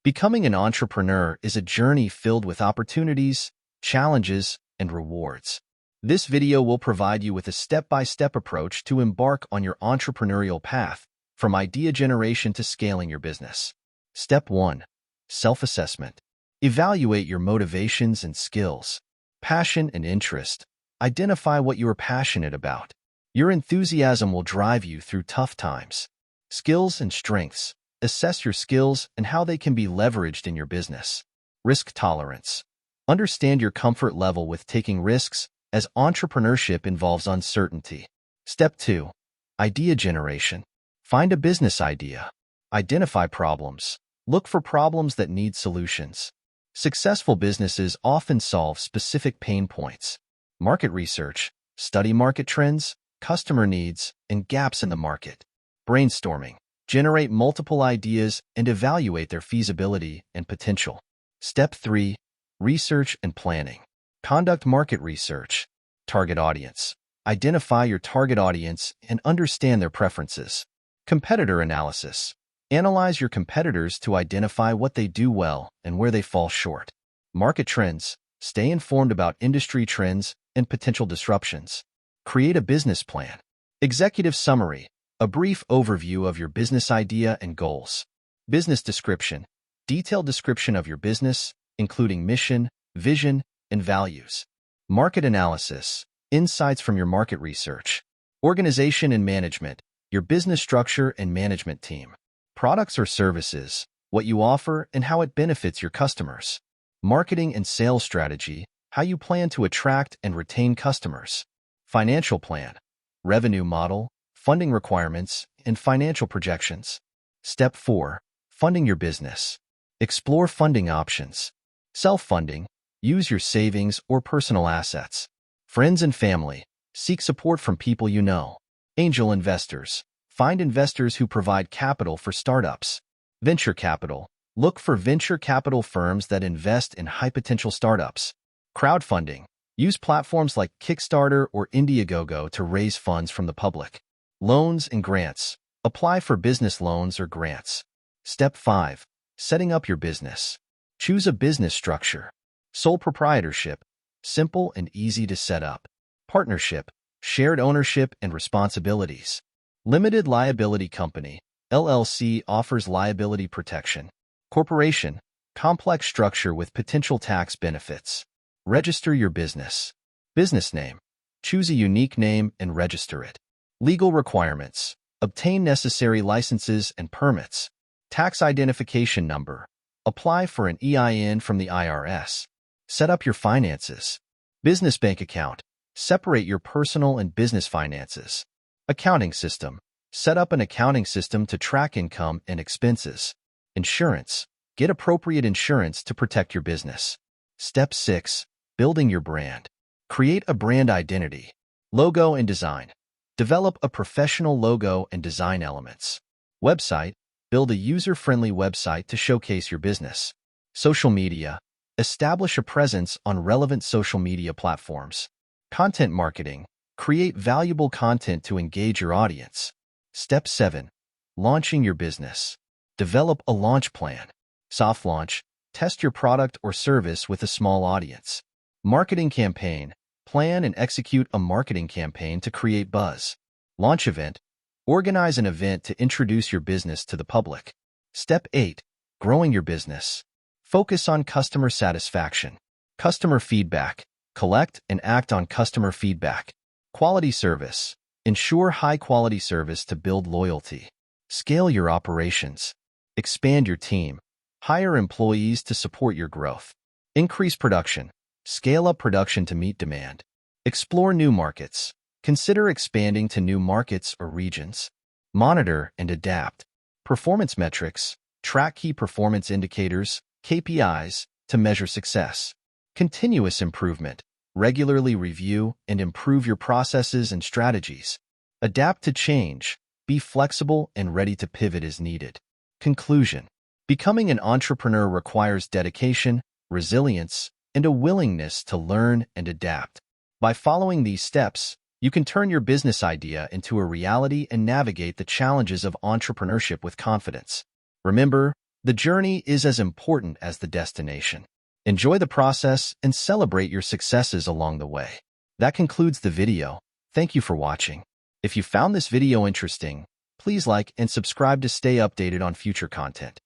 Becoming an entrepreneur is a journey filled with opportunities, challenges, and rewards. This video will provide you with a step-by-step approach to embark on your entrepreneurial path, from idea generation to scaling your business. Step 1. Self-assessment. Evaluate your motivations and skills. Passion and interest. Identify what you are passionate about. Your enthusiasm will drive you through tough times. Skills and strengths. Assess your skills and how they can be leveraged in your business. Risk tolerance. Understand your comfort level with taking risks, as entrepreneurship involves uncertainty. Step 2. Idea generation. Find a business idea. Identify problems. Look for problems that need solutions. Successful businesses often solve specific pain points. Market research. Study market trends, customer needs, and gaps in the market. Brainstorming. Generate multiple ideas and evaluate their feasibility and potential. Step 3. Research and planning. Conduct market research. Target audience. Identify your target audience and understand their preferences. Competitor analysis. Analyze your competitors to identify what they do well and where they fall short. Market trends. Stay informed about industry trends and potential disruptions. Create a business plan. Executive summary. A brief overview of your business idea and goals. Business description. Detailed description of your business, including mission, vision, and values. Market analysis. Insights from your market research. Organization and management. Your business structure and management team. Products or services. What you offer and how it benefits your customers. Marketing and sales strategy. How you plan to attract and retain customers. Financial plan. Revenue model, funding requirements, and financial projections. Step 4. Funding your business. Explore funding options. Self-funding. Use your savings or personal assets. Friends and family. Seek support from people you know. Angel investors. Find investors who provide capital for startups. Venture capital. Look for venture capital firms that invest in high-potential startups. Crowdfunding. Use platforms like Kickstarter or Indiegogo to raise funds from the public. Loans and grants. Apply for business loans or grants. Step 5. Setting up your business. Choose a business structure. Sole proprietorship. Simple and easy to set up. Partnership. Shared ownership and responsibilities. Limited liability company. LLC offers liability protection. Corporation. Complex structure with potential tax benefits. Register your business. Business name. Choose a unique name and register it. Legal requirements. Obtain necessary licenses and permits. Tax identification number. Apply for an EIN from the IRS. Set up your finances. Business bank account. Separate your personal and business finances. Accounting system. Set up an accounting system to track income and expenses. Insurance. Get appropriate insurance to protect your business. Step 6. Building your brand. Create a brand identity. Logo and design. Develop a professional logo and design elements. Website. Build a user-friendly website to showcase your business. Social media. Establish a presence on relevant social media platforms. Content marketing. Create valuable content to engage your audience. Step 7. Launching your business. Develop a launch plan. Soft launch. Test your product or service with a small audience. Marketing campaign. Plan and execute a marketing campaign to create buzz. Launch event. Organize an event to introduce your business to the public. Step 8. Growing your business. Focus on customer satisfaction. Customer feedback. Collect and act on customer feedback. Quality service. Ensure high-quality service to build loyalty. Scale your operations. Expand your team. Hire employees to support your growth. Increase production. Scale up production to meet demand. Explore new markets. Consider expanding to new markets or regions. Monitor and adapt. Performance metrics. Track key performance indicators, KPIs, to measure success. Continuous improvement. Regularly review and improve your processes and strategies. Adapt to change. Be flexible and ready to pivot as needed. Conclusion. Becoming an entrepreneur requires dedication, resilience, and a willingness to learn and adapt. By following these steps, you can turn your business idea into a reality and navigate the challenges of entrepreneurship with confidence. Remember, The journey is as important as the destination. Enjoy the process and celebrate your successes along the way. That concludes the video. Thank you for watching. If you found this video interesting, please like and subscribe to stay updated on future content.